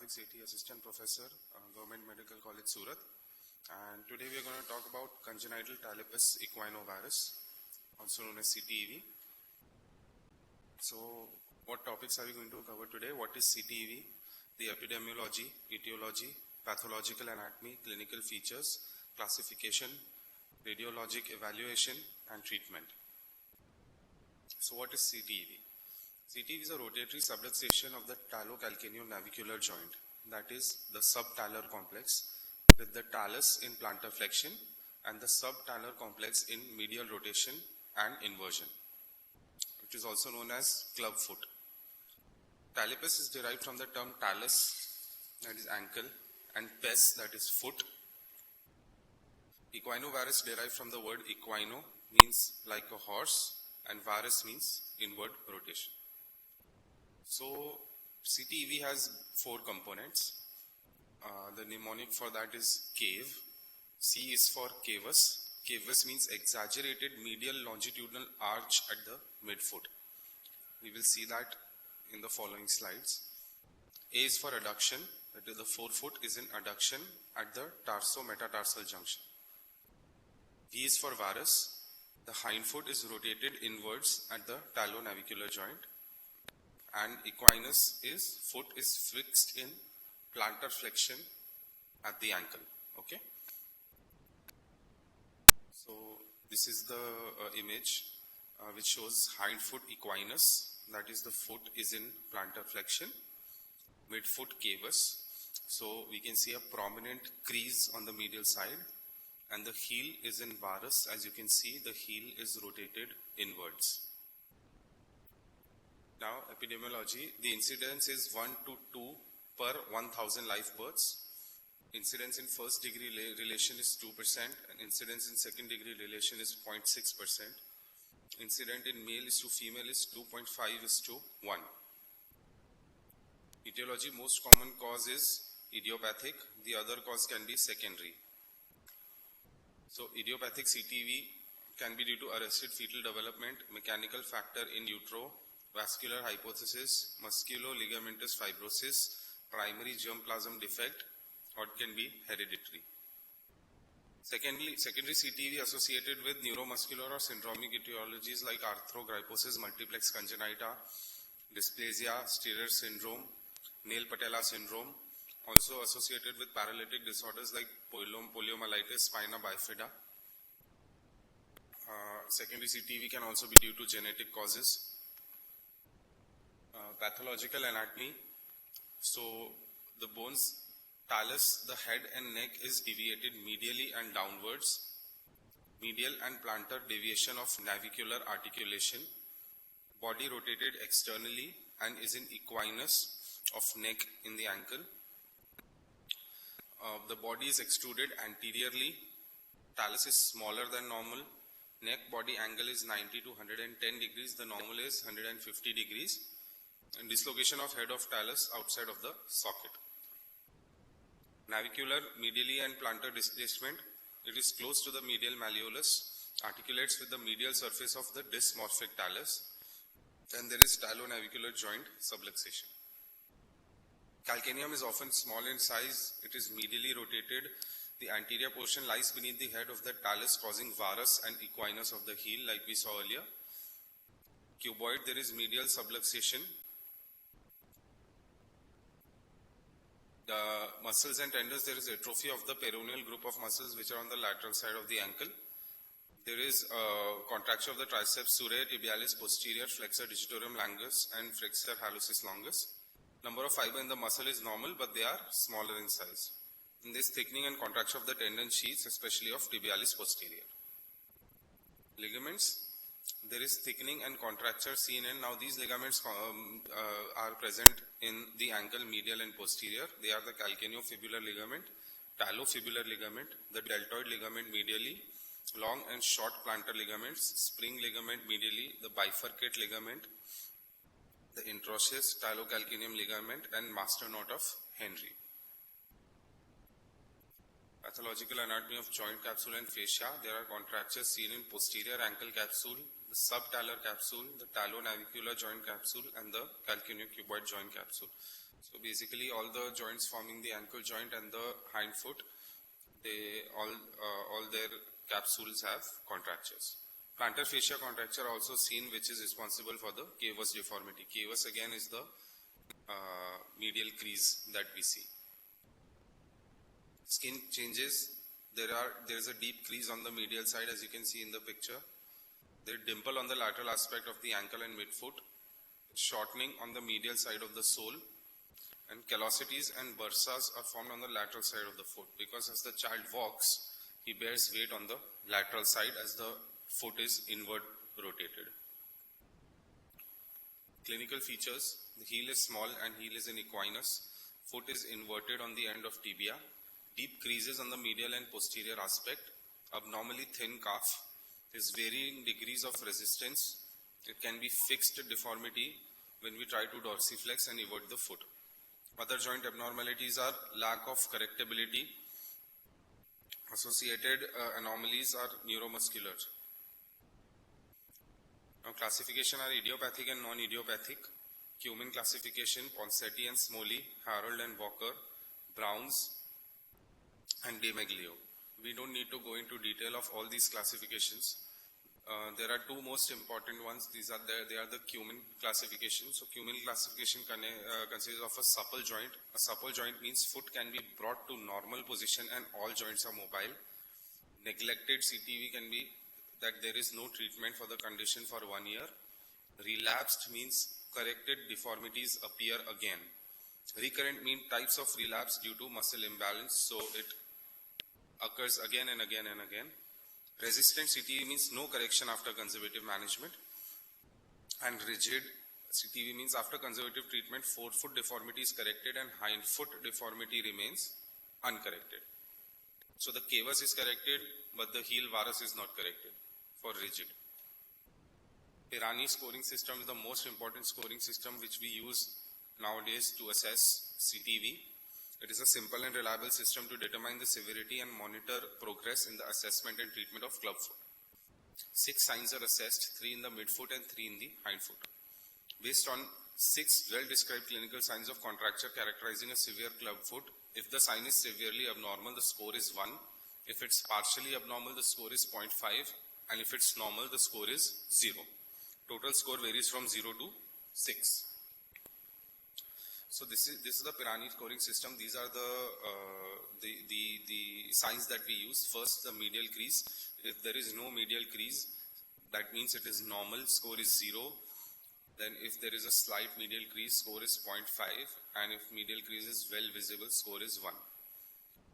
Karthik Sethi, Assistant Professor, Government Medical College, Surat. And today we are going to talk about congenital talipes equinovarus, also known as CTEV. So, what topics are we going to cover today? What is CTEV? The epidemiology, etiology, pathological anatomy, clinical features, classification, radiologic evaluation, and treatment. So, what is CTEV? CTEV is a rotatory subluxation of the talocalcaneonavicular joint, that is the subtalar complex, with the talus in plantar flexion and the subtalar complex in medial rotation and inversion. It is also known as club foot. Talipes is derived from the term talus, that is ankle, and pes, that is foot. Equinovarus derived from the word equino, means like a horse, and varus means inward rotation. So, CTEV has 4 components. The mnemonic for that is cave. C is for cavus. Cavus means exaggerated medial longitudinal arch at the midfoot. We will see that in the following slides. A is for adduction, that is the forefoot is in adduction at the tarso-metatarsal junction. V is for varus. The hindfoot is rotated inwards at the talonavicular joint. And equinus is foot is fixed in plantar flexion at the ankle. Okay. So this is the image which shows hindfoot equinus, that is the foot is in plantar flexion, midfoot cavus. So we can see a prominent crease on the medial side, and the heel is in varus. As you can see, the heel is rotated inwards. Now, epidemiology, the incidence is 1 to 2 per 1,000 live births. Incidence in first degree relation is 2%, and incidence in second degree relation is 0.6%. Incident in male is to female is 2.5:1. Etiology, most common cause is idiopathic. The other cause can be secondary. So, idiopathic CTEV can be due to arrested fetal development, mechanical factor in utero, vascular hypothesis, musculo-ligamentous fibrosis, primary germplasm defect, or it can be hereditary. Secondary CTEV associated with neuromuscular or syndromic etiologies like arthrogryposis multiplex congenita, dysplasia, Stier syndrome, Neil-Patella syndrome, also associated with paralytic disorders like poliomyelitis spina bifida. Secondary CTEV can also be due to genetic causes. Pathological anatomy. So the bones, talus, the head and neck is deviated medially and downwards. Medial and plantar deviation of navicular articulation. Body rotated externally and is in equinus of neck in the ankle. The body is extruded anteriorly. Talus is smaller than normal. Neck body angle is 90 to 110 degrees. The normal is 150 degrees. And dislocation of head of talus outside of the socket. Navicular, medially and plantar displacement. It is close to the medial malleolus, articulates with the medial surface of the dysmorphic talus, and there is talonavicular joint subluxation. Calcaneum is often small in size. It is medially rotated. The anterior portion lies beneath the head of the talus, causing varus and equinus of the heel, like we saw earlier. Cuboid, there is medial subluxation. The muscles and tendons, there is atrophy of the peroneal group of muscles which are on the lateral side of the ankle. There is contraction of the triceps surae, tibialis posterior, flexor digitorum longus, and flexor hallucis longus. Number of fiber in the muscle is normal, but they are smaller in size. In this thickening and contraction of the tendon sheaths, especially of tibialis posterior. Ligaments. There is thickening and contracture seen in, now these ligaments are present in the ankle medial and posterior. They are the calcaneofibular ligament, talofibular ligament, the deltoid ligament medially, long and short plantar ligaments, spring ligament medially, the bifurcate ligament, the introitious talocalcaneum ligament, and masternode of Henry. Pathological anatomy of joint capsule and fascia. There are contractures seen in posterior ankle capsule, the subtalar capsule, the talonavicular joint capsule, and the calcaneocuboid joint capsule. So basically all the joints forming the ankle joint and the hind foot, they all their capsules have contractures. Plantar fascia contracture also seen, which is responsible for the cavus deformity. Cavus again is the medial crease that we see. Skin changes. There is a deep crease on the medial side, as you can see in the picture. There is dimple on the lateral aspect of the ankle and midfoot, shortening on the medial side of the sole, and callosities and bursas are formed on the lateral side of the foot, because as the child walks, he bears weight on the lateral side as the foot is inward rotated. Clinical features: the heel is small and heel is in equinus. Foot is inverted on the end of tibia. Deep creases on the medial and posterior aspect. Abnormally thin calf. There's varying degrees of resistance. It can be fixed deformity when we try to dorsiflex and evert the foot. Other joint abnormalities are lack of correctability. Associated anomalies are neuromuscular. Now classification are idiopathic and non-idiopathic. Cumin classification: Ponseti and Smoley, Harold and Walker, Browns and DeMaglio. We don't need to go into detail of all these classifications. There are two most important ones. They are the Cumin classification. So Cumin classification consists of a supple joint. A supple joint means foot can be brought to normal position and all joints are mobile. Neglected CTV can be that there is no treatment for the condition for 1 year. Relapsed means corrected deformities appear again. Recurrent means types of relapse due to muscle imbalance, so it occurs again and again and again. Resistant CTV means no correction after conservative management. And rigid CTV means after conservative treatment, forefoot deformity is corrected and hind foot deformity remains uncorrected. So the cavus is corrected, but the heel varus is not corrected for rigid. Pirani scoring system is the most important scoring system which we use nowadays to assess CTV. It is a simple and reliable system to determine the severity and monitor progress in the assessment and treatment of club foot. 6 signs are assessed, 3 in the midfoot and 3 in the hindfoot. Based on 6 well-described clinical signs of contracture characterizing a severe club foot, if the sign is severely abnormal, the score is 1. If it's partially abnormal, the score is 0.5. And if it's normal, the score is 0. Total score varies from 0 to 6. So this is the Pirani scoring system. These are the signs that we use. First, the medial crease. If there is no medial crease, that means it is normal, score is 0. Then if there is a slight medial crease, score is 0.5. And if medial crease is well visible, score is 1.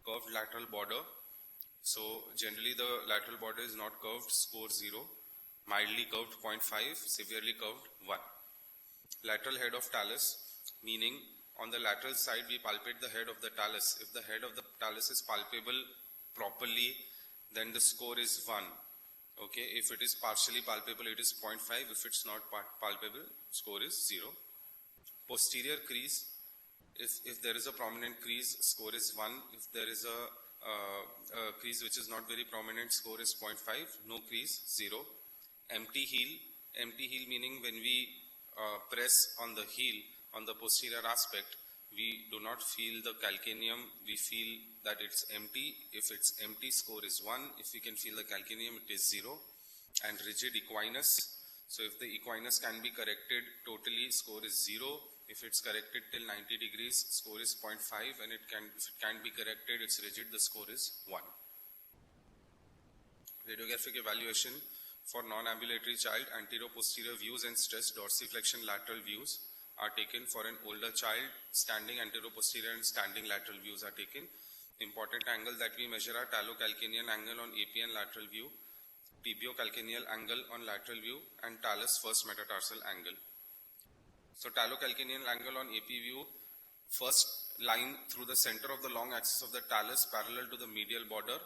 Curved lateral border. So generally the lateral border is not curved, score 0. Mildly curved 0.5, severely curved 1. Lateral head of talus, meaning on the lateral side we palpate the head of the talus. If the head of the talus is palpable properly, then the score is 1. Okay, if it is partially palpable, it is 0.5. If it's not palpable, score is 0. Posterior crease, if there is a prominent crease, score is 1. If there is a crease which is not very prominent, score is 0.5. No crease, 0. Empty heel meaning when we press on the heel, on the posterior aspect, we do not feel the calcaneum, we feel that it's empty. If it's empty, score is 1. If we can feel the calcaneum, it is 0. And rigid equinus, so if the equinus can be corrected totally, score is 0. If it's corrected till 90 degrees, score is 0.5. And if it can't be corrected, it's rigid, the score is 1. Radiographic evaluation for non-ambulatory child, anterior-posterior views and stress dorsiflexion lateral views are taken. For an older child, standing anterior-posterior and standing lateral views are taken. Important angle that we measure are talocalcaneal angle on AP and lateral view, tibiocalcaneal angle on lateral view, and talus first metatarsal angle. So talocalcaneal angle on AP view, first line through the center of the long axis of the talus parallel to the medial border,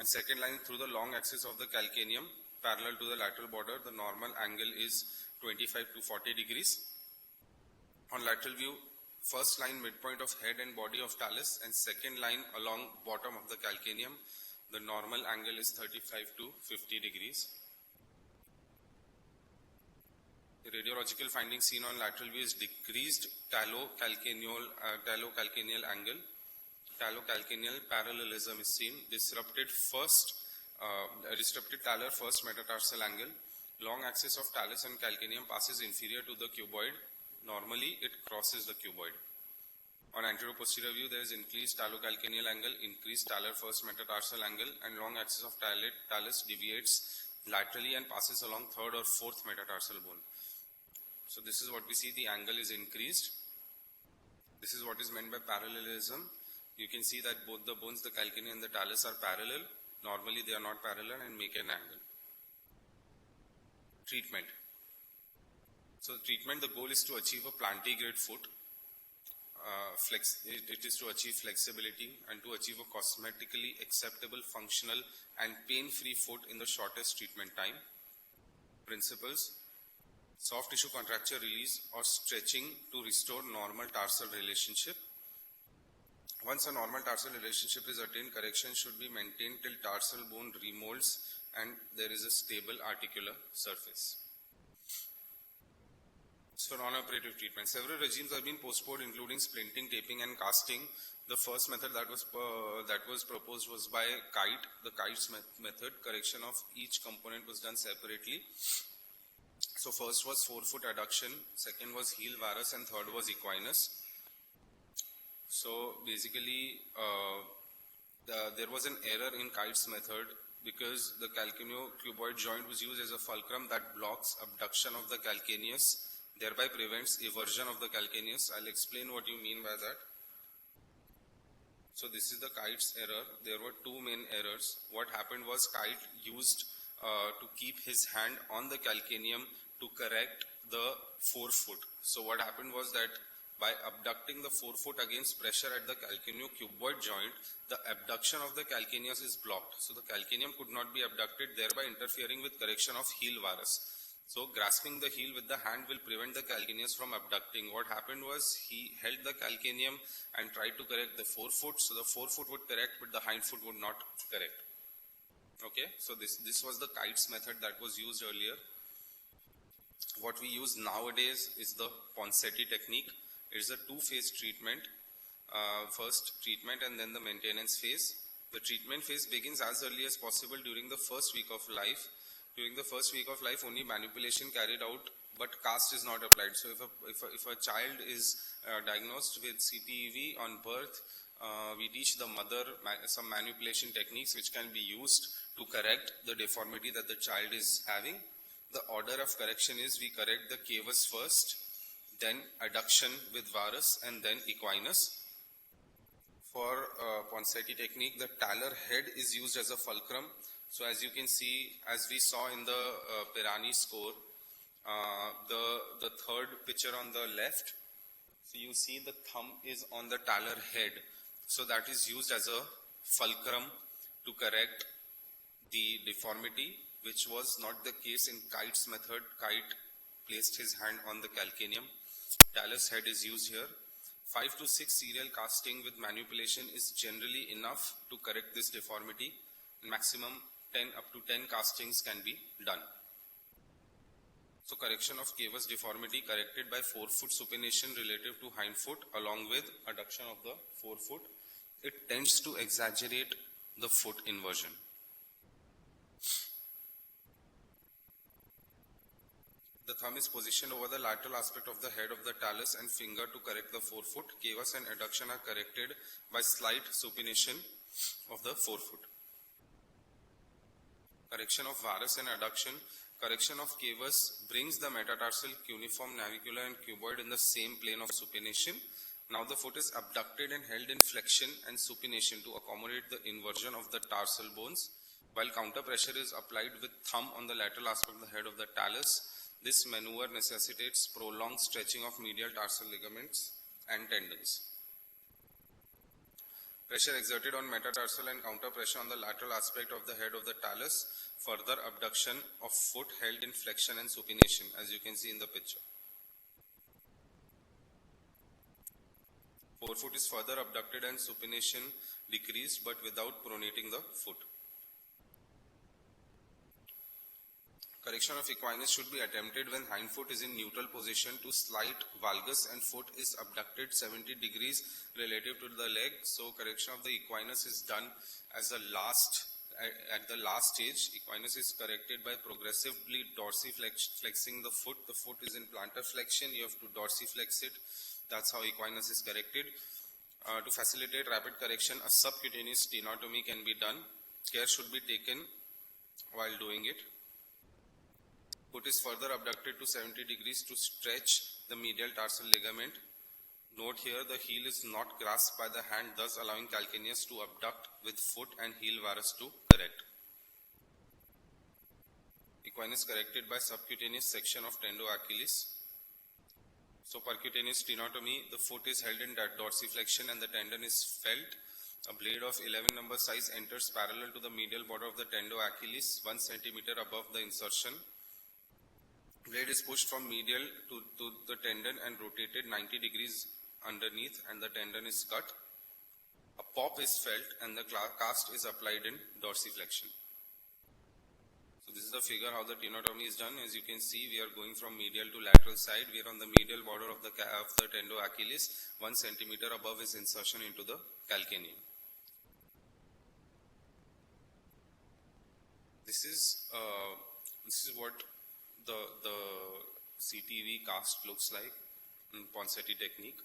and second line through the long axis of the calcaneum parallel to the lateral border. The normal angle is 25 to 40 degrees. On lateral view, first line midpoint of head and body of talus, and second line along bottom of the calcaneum. The normal angle is 35 to 50 degrees. radiological findings seen on lateral view is decreased talocalcaneal angle. Talocalcaneal parallelism is seen. Disrupted talar first metatarsal angle. Long axis of talus and calcaneum passes inferior to the cuboid. Normally, it crosses the cuboid. On anterior-posterior view, there is increased talocalcaneal angle, increased talar first metatarsal angle, and long axis of talus deviates laterally and passes along third or fourth metatarsal bone. So this is what we see, the angle is increased. This is what is meant by parallelism. You can see that both the bones, the calcaneum and the talus, are parallel. Normally they are not parallel and make an angle. Treatment. So treatment, the goal is to achieve a plantigrade foot. It is to achieve flexibility and to achieve a cosmetically acceptable, functional and pain-free foot in the shortest treatment time. Principles: soft tissue contracture release or stretching to restore normal tarsal relationship. Once a normal tarsal relationship is attained, correction should be maintained till tarsal bone remolds and there is a stable articular surface. So non-operative treatment. Several regimes have been postponed, including splinting, taping and casting. The first method that was proposed was by kite. The kites method. Correction of each component was done separately. So first was forefoot adduction, second was heel varus, and third was equinus. So basically there was an error in kites method because the calcaneo-cuboid joint was used as a fulcrum that blocks abduction of the calcaneus, thereby prevents eversion of the calcaneus. I'll explain what you mean by that. So this is the kite's error. There were two main errors. What happened was kite used to keep his hand on the calcaneum to correct the forefoot. So what happened was that by abducting the forefoot against pressure at the calcaneo-cuboid joint, the abduction of the calcaneus is blocked. So the calcaneum could not be abducted, thereby interfering with correction of heel varus. So grasping the heel with the hand will prevent the calcaneus from abducting. What happened was he held the calcaneum and tried to correct the forefoot. So the forefoot would correct, but the hindfoot would not correct. Okay, so this was the kites method that was used earlier. What we use nowadays is the Ponseti technique. It is a two-phase treatment. First treatment and then the maintenance phase. The treatment phase begins as early as possible during the first week of life. During the first week of life, only manipulation carried out, but cast is not applied. So if a child is diagnosed with CTEV on birth, we teach the mother some manipulation techniques which can be used to correct the deformity that the child is having. The order of correction is we correct the cavus first, then adduction with varus, and then equinus. For Ponseti technique, the talar head is used as a fulcrum. So as you can see, as we saw in the Pirani score, the third picture on the left, so you see the thumb is on the talar head. So that is used as a fulcrum to correct the deformity, which was not the case in kite's method. Kite placed his hand on the calcaneum. Talus head is used here. 5 to 6 serial casting with manipulation is generally enough to correct this deformity. Maximum up to 10 castings can be done. So correction of cavus deformity corrected by forefoot supination relative to hindfoot along with adduction of the forefoot. It tends to exaggerate the foot inversion. The thumb is positioned over the lateral aspect of the head of the talus and finger to correct the forefoot. Cavus and adduction are corrected by slight supination of the forefoot. Correction of varus and adduction. Correction of cavus brings the metatarsal, cuneiform, navicular and cuboid in the same plane of supination. Now the foot is abducted and held in flexion and supination to accommodate the inversion of the tarsal bones. While counter pressure is applied with thumb on the lateral aspect of the head of the talus, this maneuver necessitates prolonged stretching of medial tarsal ligaments and tendons. Pressure exerted on metatarsal and counter pressure on the lateral aspect of the head of the talus, further abduction of foot held in flexion and supination, as you can see in the picture. Forefoot is further abducted and supination decreased but without pronating the foot. Correction of equinus should be attempted when hind foot is in neutral position to slight valgus and foot is abducted 70 degrees relative to the leg. So correction of the equinus is done as a at the last stage. Equinus is corrected by progressively dorsiflexing the foot. The foot is in plantar flexion. You have to dorsiflex it. That's how equinus is corrected. To facilitate rapid correction, a subcutaneous stenotomy can be done. Care should be taken while doing it. Foot is further abducted to 70 degrees to stretch the medial tarsal ligament. Note here, the heel is not grasped by the hand, thus allowing calcaneus to abduct with foot and heel varus to correct. Equinus corrected by subcutaneous section of tendo-achilles. So percutaneous stenotomy, the foot is held in dorsiflexion and the tendon is felt. A blade of 11 number size enters parallel to the medial border of the tendo-achilles 1 centimeter above the insertion. Blade is pushed from medial to the tendon and rotated 90 degrees underneath and the tendon is cut. A pop is felt and the cast is applied in dorsiflexion. So this is the figure how the tenotomy is done. As you can see, we are going from medial to lateral side. We are on the medial border of the tendo-achilles. 1 centimeter above is insertion into the calcaneum. This is what the CTV cast looks like in Ponseti technique.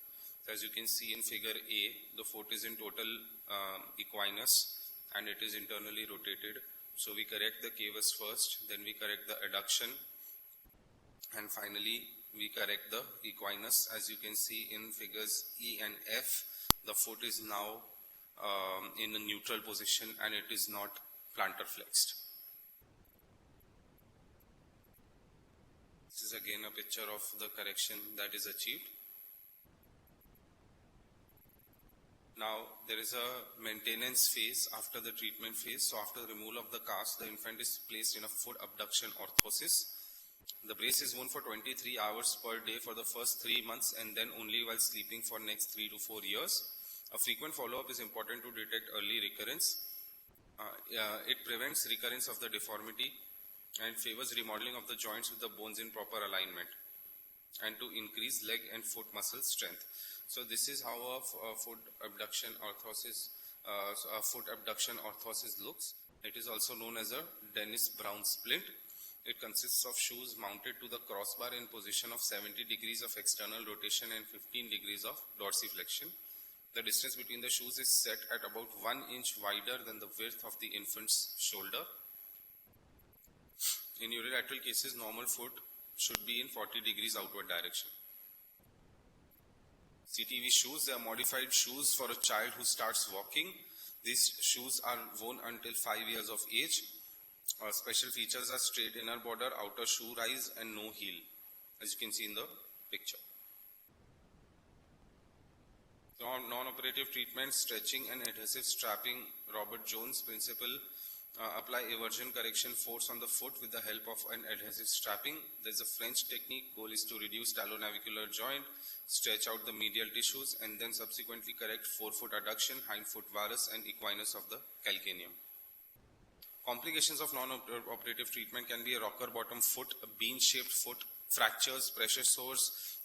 So as you can see in figure A, the foot is in total equinus and it is internally rotated. So we correct the cavus first, then we correct the adduction, and finally we correct the equinus. As you can see in figures E and F, the foot is now in a neutral position and it is not plantar flexed. This is again a picture of the correction that is achieved. Now there is a maintenance phase after the treatment phase. So after the removal of the cast, the infant is placed in a foot abduction orthosis. The brace is worn for 23 hours per day for the first 3 months and then only while sleeping for next 3 to 4 years. A frequent follow-up is important to detect early recurrence. It prevents recurrence of the deformity and favors remodeling of the joints with the bones in proper alignment and to increase leg and foot muscle strength. So this is how a foot abduction orthosis looks. It is also known as a Dennis Brown splint. It consists of shoes mounted to the crossbar in position of 70 degrees of external rotation and 15 degrees of dorsiflexion. The distance between the shoes is set at about 1 inch wider than the width of the infant's shoulder. In unilateral cases, normal foot should be in 40 degrees outward direction. CTV shoes, they are modified shoes for a child who starts walking. These shoes are worn until 5 years of age. Special features are straight inner border, outer shoe rise and no heel, as you can see in the picture. Non-operative treatment, stretching and adhesive strapping. Robert Jones principle. Apply eversion correction force on the foot with the help of an adhesive strapping. There is a French technique. Goal is to reduce talonavicular joint, stretch out the medial tissues and then subsequently correct forefoot adduction, hindfoot varus and equinus of the calcaneum. Complications of non-operative treatment can be a rocker bottom foot, a bean-shaped foot, fractures, pressure sores,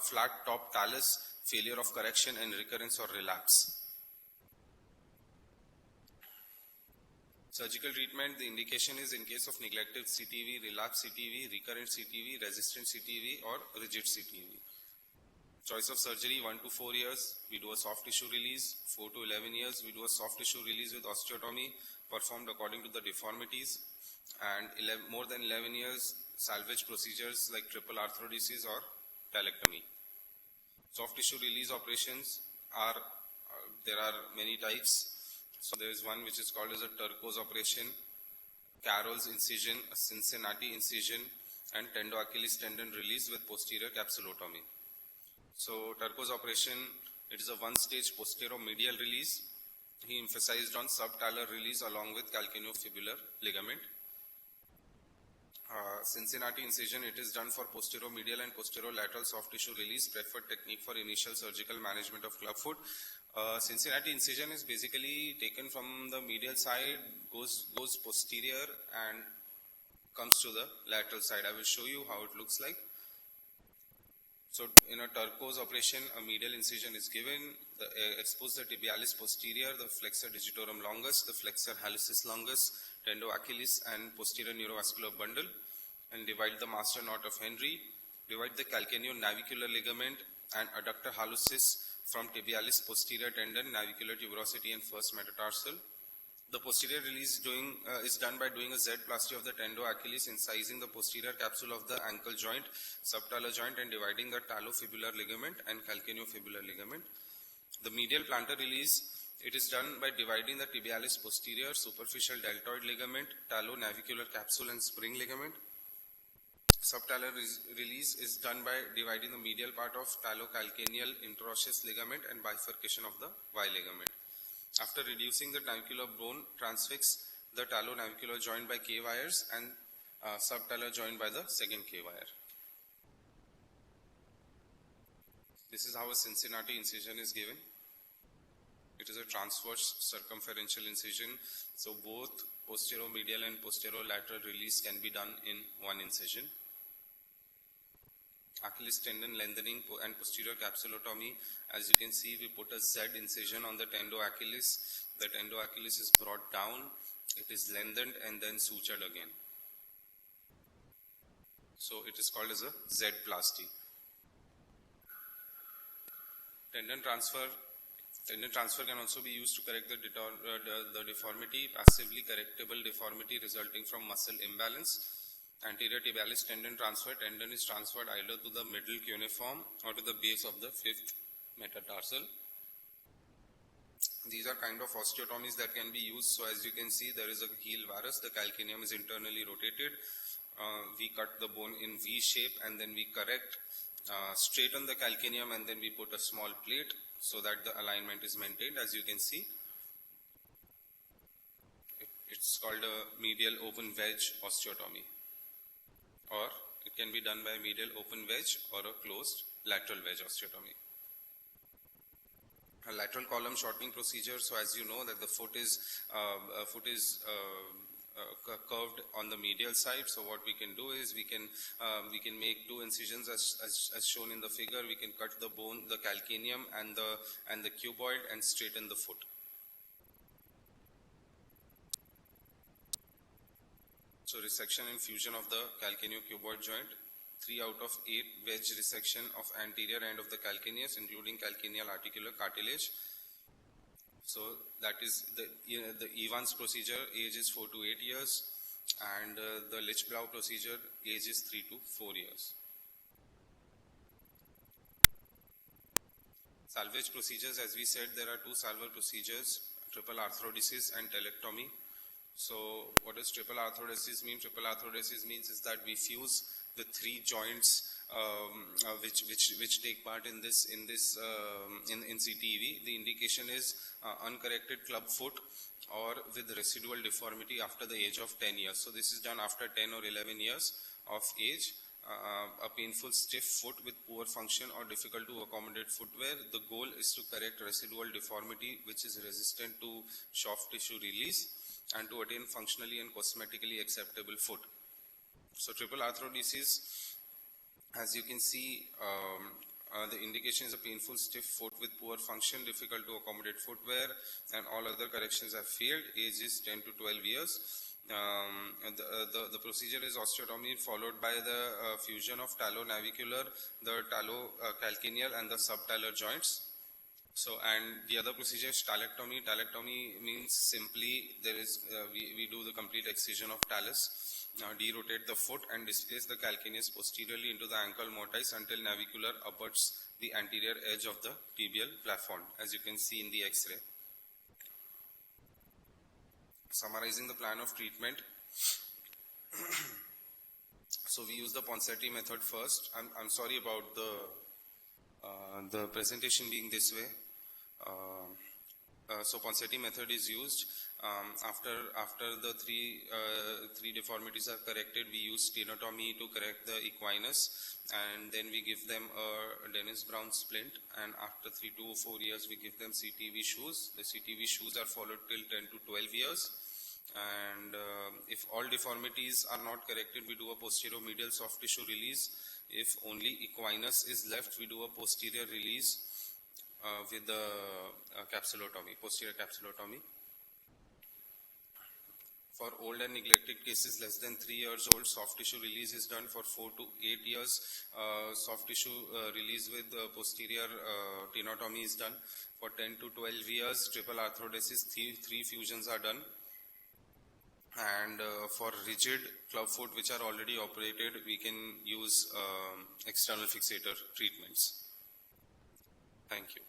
flat top talus, failure of correction and recurrence or relapse. Surgical treatment, the indication is in case of neglected CTV, relapse CTV, recurrent CTV, resistant CTV or rigid CTV. Choice of surgery 1 to 4 years, we do a soft tissue release. 4 to 11 years, we do a soft tissue release with osteotomy performed according to the deformities. And more than 11 years, salvage procedures like triple arthrodesis or talectomy. Soft tissue release operations there are many types. So there is one which is called as a Turco's operation, Carroll's incision, a Cincinnati incision, and tendo-Achilles tendon release with posterior capsulotomy. So Turco's operation, it is a one-stage posterior-medial release. He emphasized on subtalar release along with calcaneofibular ligament. Cincinnati incision, it is done for posterior-medial and posterior-lateral soft tissue release, preferred technique for initial surgical management of clubfoot. Cincinnati incision is basically taken from the medial side, goes posterior and comes to the lateral side. I will show you how it looks like. So in a turquoise operation, a medial incision is given, expose the tibialis posterior, the flexor digitorum longus, the flexor hallucis longus, tendo-achillis and posterior neurovascular bundle, and divide the master knot of Henry, divide the calcaneo-navicular ligament and adductor hallucis from tibialis posterior tendon, navicular tuberosity and first metatarsal. The posterior release is done by doing a Z-plasty of the tendo-achillis, incising the posterior capsule of the ankle joint, subtalar joint, and dividing the talofibular ligament and calcaneofibular ligament. The medial plantar release, it is done by dividing the tibialis posterior, superficial deltoid ligament, talo-navicular capsule and spring ligament. Subtalar release is done by dividing the medial part of talocalcaneal interosseous ligament and bifurcation of the Y ligament. After reducing the navicular bone, transfix the talo-navicular joint by K wires and subtalar joint by the second K wire. This is how a Cincinnati incision is given. It is a transverse circumferential incision, so both posteromedial and posterolateral release can be done in one incision. Achilles tendon lengthening and posterior capsulotomy. As you can see, we put a Z incision on the tendo-achilles. The tendo-achilles is brought down, it is lengthened and then sutured again. So it is called as a Z-plasty. Tendon transfer can also be used to correct the deformity, passively correctable deformity resulting from muscle imbalance. Anterior tibialis tendon transfer, tendon is transferred either to the middle cuneiform or to the base of the fifth metatarsal. These are kind of osteotomies that can be used. So as you can see, there is a heel varus, the calcaneum is internally rotated. We cut the bone in V shape and then we correct, straighten the calcaneum and then we put a small plate so that the alignment is maintained. As you can see, it's called a medial open wedge osteotomy, or it can be done by medial open wedge or a closed lateral wedge osteotomy. A lateral column shortening procedure. So as you know that the foot is curved on the medial side. So what we can do is we can make two incisions as shown in the figure. We can cut the bone, the calcaneum and the cuboid, and straighten the foot. So resection and fusion of the calcaneo-cuboid joint. 3 out of 8 wedge resection of anterior end of the calcaneus, including calcaneal articular cartilage. So that is the Evans procedure, age is 4 to 8 years, and the Lichblau procedure, age is 3 to 4 years. Salvage procedures, as we said, there are 2 salvage procedures, triple arthrodesis and telectomy. So what does triple arthrodesis mean? Triple arthrodesis means is that we fuse the 3 joints which take part in CTEV. The indication is uncorrected club foot or with residual deformity after the age of 10 years. So this is done after 10 or 11 years of age. A painful stiff foot with poor function or difficult to accommodate footwear. The goal is to correct residual deformity which is resistant to soft tissue release and to attain functionally and cosmetically acceptable foot. So triple arthrodesis, as you can see, the indication is a painful stiff foot with poor function, difficult to accommodate footwear, and all other corrections have failed. Age is 10 to 12 years. The procedure is osteotomy followed by the fusion of talo-navicular, the talo-calcaneal and the subtalar joints. So, and the other procedure is talectomy. Talectomy means simply there is we do the complete excision of talus. Derotate the foot and displace the calcaneus posteriorly into the ankle mortise until navicular abuts the anterior edge of the tibial plafond, as you can see in the X-ray. Summarizing the plan of treatment. So we use the Ponseti method first. I'm sorry about the presentation being this way. So Ponseti method is used. After the three deformities are corrected, we use stenotomy to correct the equinus, and then we give them a Dennis Brown splint, and after 3 to 4 years we give them CTV shoes. The CTV shoes are followed till 10 to 12 years, And if all deformities are not corrected, we do a posterior medial soft tissue release. If only equinus is left, we do a posterior release with the capsulotomy, posterior capsulotomy. For old and neglected cases less than 3 years old, soft tissue release is done. For 4 to 8 years, soft tissue release with posterior tenotomy is done. For 10 to 12 years, triple arthrodesis, three fusions are done. And for rigid clubfoot which are already operated, we can use external fixator treatments. Thank you.